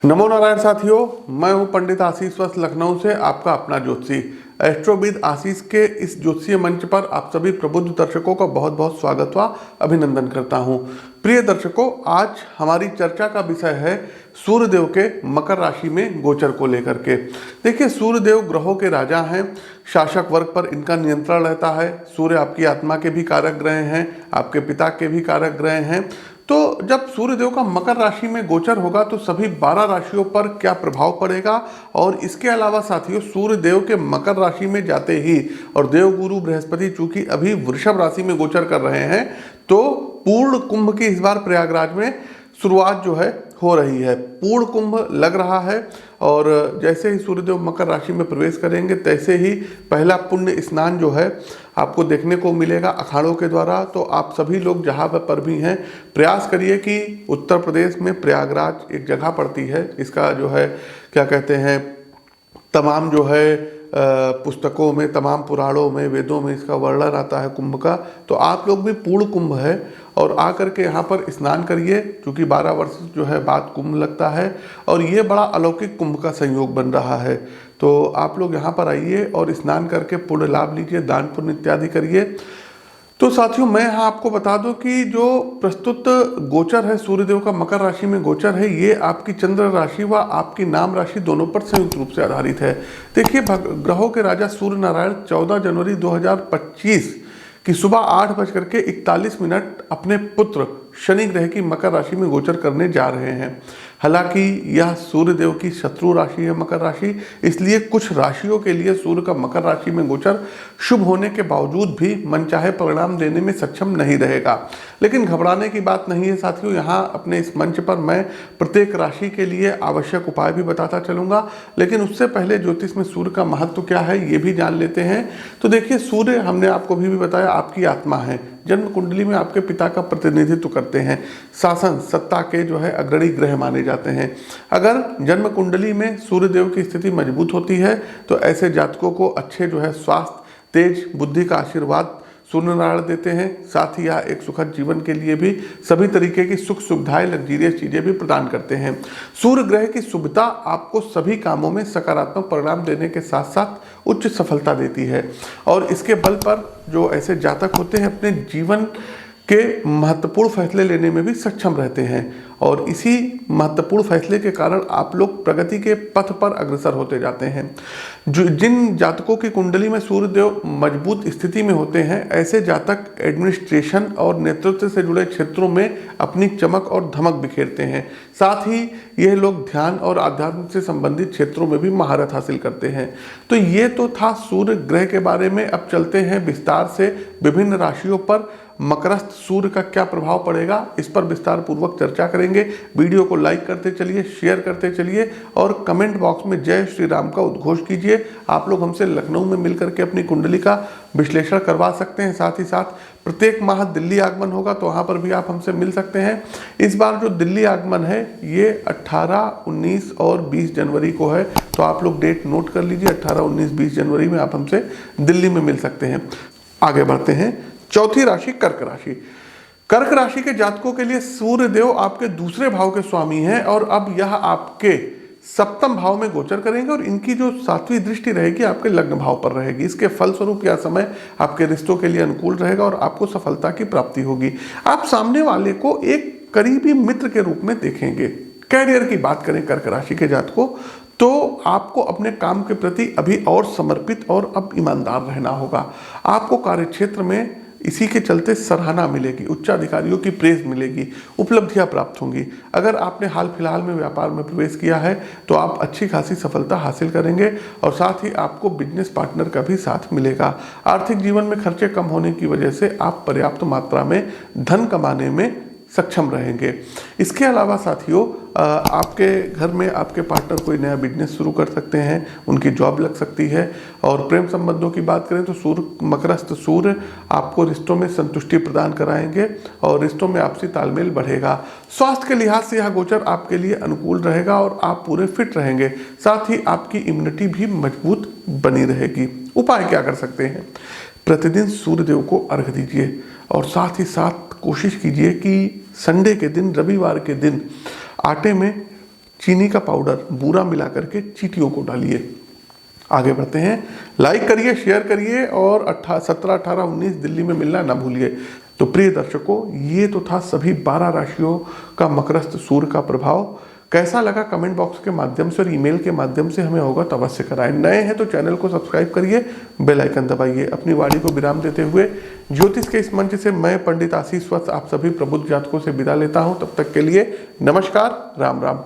नमो नारायण साथियों, मैं हूं पंडित आशीष वत्स लखनऊ से आपका अपना ज्योतिषी एस्ट्रोविद आशीष के इस ज्योतिषीय मंच पर आप सभी प्रबुद्ध दर्शकों का बहुत बहुत स्वागत व अभिनंदन करता हूं। प्रिय दर्शकों, आज हमारी चर्चा का विषय है सूर्यदेव के मकर राशि में गोचर को लेकर के। देखिए, सूर्यदेव ग्रहों के राजा हैं, शासक वर्ग पर इनका नियंत्रण रहता है। सूर्य आपकी आत्मा के भी कारक ग्रह हैं, आपके पिता के भी कारक ग्रह हैं। तो जब सूर्यदेव का मकर राशि में गोचर होगा तो सभी 12 राशियों पर क्या प्रभाव पड़ेगा, और इसके अलावा साथियों सूर्यदेव के मकर राशि में जाते ही और देवगुरु बृहस्पति चूंकि अभी वृषभ राशि में गोचर कर रहे हैं, तो पूर्ण कुंभ की इस बार प्रयागराज में शुरुआत जो है हो रही है। पूर्ण कुंभ लग रहा है और जैसे ही सूर्यदेव मकर राशि में प्रवेश करेंगे तैसे ही पहला पुण्य स्नान जो है आपको देखने को मिलेगा अखाड़ों के द्वारा। तो आप सभी लोग जहाँ पर भी हैं, प्रयास करिए कि उत्तर प्रदेश में प्रयागराज एक जगह पड़ती है, इसका जो है क्या कहते हैं, तमाम जो है पुस्तकों में, तमाम पुराणों में, वेदों में इसका वर्णन आता है कुंभ का। तो आप लोग भी पूर्ण कुंभ है और आकर के यहाँ पर स्नान करिए, क्योंकि 12 वर्ष जो है बाद कुंभ लगता है और ये बड़ा अलौकिक कुंभ का संयोग बन रहा है। तो आप लोग यहाँ पर आइए और स्नान करके पुण्य लाभ लीजिए, दान पुण्य इत्यादि करिए। तो साथियों, मैं यहाँ आपको बता दूं कि जो प्रस्तुत गोचर है सूर्यदेव का मकर राशि में गोचर है, ये आपकी चंद्र राशि व आपकी नाम राशि दोनों पर संयुक्त रूप से आधारित है। देखिए, ग्रहों के राजा सूर्य नारायण 14 जनवरी 2025 की सुबह 8:41 अपने पुत्र शनि ग्रह की मकर राशि में गोचर करने जा रहे हैं। हालांकि यह सूर्यदेव की शत्रु राशि है मकर राशि, इसलिए कुछ राशियों के लिए सूर्य का मकर राशि में गोचर शुभ होने के बावजूद भी मनचाहे परिणाम देने में सक्षम नहीं रहेगा। लेकिन घबराने की बात नहीं है साथियों। यहाँ अपने इस मंच पर मैं प्रत्येक राशि के लिए आवश्यक उपाय भी बताता चलूंगा, लेकिन उससे पहले ज्योतिष में सूर्य का महत्व क्या है ये भी जान लेते हैं। तो देखिए, सूर्य हमने आपको भी बताया आपकी आत्मा है, जन्म कुंडली में आपके पिता का प्रतिनिधित्व करते हैं, शासन सत्ता के जो है अग्रणी ग्रह माने जाते हैं। अगर जन्म कुंडली में सूर्यदेव की स्थिति मजबूत होती है तो ऐसे जातकों को अच्छे जो है स्वास्थ्य, तेज बुद्धि का आशीर्वाद सूर्यनारायण देते हैं। साथ ही यह एक सुखद जीवन के लिए भी सभी तरीके की सुख सुविधाएं, लग्जीरियस चीजें भी प्रदान करते हैं। सूर्य ग्रह की शुभता आपको सभी कामों में सकारात्मक परिणाम देने के साथ साथ उच्च सफलता देती है, और इसके बल पर जो ऐसे जातक होते हैं अपने जीवन के महत्वपूर्ण फैसले लेने में भी सक्षम रहते हैं, और इसी महत्वपूर्ण फैसले के कारण आप लोग प्रगति के पथ पर अग्रसर होते जाते हैं। जिन जातकों की कुंडली में सूर्यदेव मजबूत स्थिति में होते हैं, ऐसे जातक एडमिनिस्ट्रेशन और नेतृत्व से जुड़े क्षेत्रों में अपनी चमक और धमक बिखेरते हैं। साथ ही यह लोग ध्यान और आध्यात्म से संबंधित क्षेत्रों में भी महारत हासिल करते हैं। तो ये तो था सूर्य ग्रह के बारे में। अब चलते हैं विस्तार से विभिन्न राशियों पर मकरस्थ सूर्य का क्या प्रभाव पड़ेगा, इस पर विस्तार पूर्वक चर्चा करेंगे। वीडियो को लाइक करते चलिए, शेयर करते चलिए और कमेंट बॉक्स में जय श्री राम का उद्घोष कीजिए। आप लोग हमसे लखनऊ में मिलकर के अपनी कुंडली का विश्लेषण करवा सकते हैं। साथ ही साथ प्रत्येक माह दिल्ली आगमन होगा, तो वहाँ पर भी आप हमसे मिल सकते हैं। इस बार जो दिल्ली आगमन है ये 18, 19 और 20 जनवरी को है, तो आप लोग डेट नोट कर लीजिए। 18, 19, 20 जनवरी में आप हमसे दिल्ली में मिल सकते हैं। आगे बढ़ते हैं। चौथी राशि कर्क राशि। कर्क राशि के जातकों के लिए सूर्यदेव आपके दूसरे भाव के स्वामी हैं, और अब यह आपके सप्तम भाव में गोचर करेंगे, और इनकी जो 7वीं दृष्टि रहेगी आपके लग्न भाव पर रहेगी। इसके फलस्वरूप यह समय आपके रिश्तों के लिए अनुकूल रहेगा और आपको सफलता की प्राप्ति होगी। आप सामने वाले को एक करीबी मित्र के रूप में देखेंगे। कैरियर की बात करें कर्क राशि के जातकों, तो आपको अपने काम के प्रति अभी और समर्पित और अब ईमानदार रहना होगा। आपको कार्यक्षेत्र में इसी के चलते सराहना मिलेगी, उच्चाधिकारियों की प्रेज मिलेगी, उपलब्धियां प्राप्त होंगी। अगर आपने हाल फिलहाल में व्यापार में प्रवेश किया है तो आप अच्छी खासी सफलता हासिल करेंगे, और साथ ही आपको बिजनेस पार्टनर का भी साथ मिलेगा। आर्थिक जीवन में खर्चे कम होने की वजह से आप पर्याप्त मात्रा में धन कमाने में सक्षम रहेंगे। इसके अलावा साथियों, आपके घर में आपके पार्टनर कोई नया बिजनेस शुरू कर सकते हैं, उनकी जॉब लग सकती है। और प्रेम संबंधों की बात करें तो सूर्य मकरस्थ सूर्य आपको रिश्तों में संतुष्टि प्रदान कराएंगे और रिश्तों में आपसी तालमेल बढ़ेगा। स्वास्थ्य के लिहाज से यह गोचर आपके लिए अनुकूल रहेगा और आप पूरे फिट रहेंगे। साथ ही आपकी इम्यूनिटी भी मजबूत बनी रहेगी। उपाय क्या कर सकते हैं? प्रतिदिन सूर्यदेव को अर्घ्य दीजिए, और साथ ही साथ कोशिश कीजिए कि संडे के दिन, रविवार के दिन आटे में चीनी का पाउडर बूरा मिला करके चींटियों को डालिए। आगे बढ़ते हैं, लाइक करिए, शेयर करिए और 17, 18, 19 दिल्ली में मिलना ना भूलिए। तो प्रिय दर्शकों, ये तो था सभी 12 राशियों का मकरस्थ सूर्य का प्रभाव। कैसा लगा कमेंट बॉक्स के माध्यम से और ईमेल के माध्यम से हमें अवगत अवश्य कराएं। नए हैं तो चैनल को सब्सक्राइब करिए, बेल आइकन दबाइए। अपनी वाणी को विराम देते हुए ज्योतिष के इस मंच से मैं पंडित आशीष वत्स आप सभी प्रबुद्ध जातकों से विदा लेता हूं। तब तक के लिए नमस्कार, राम राम।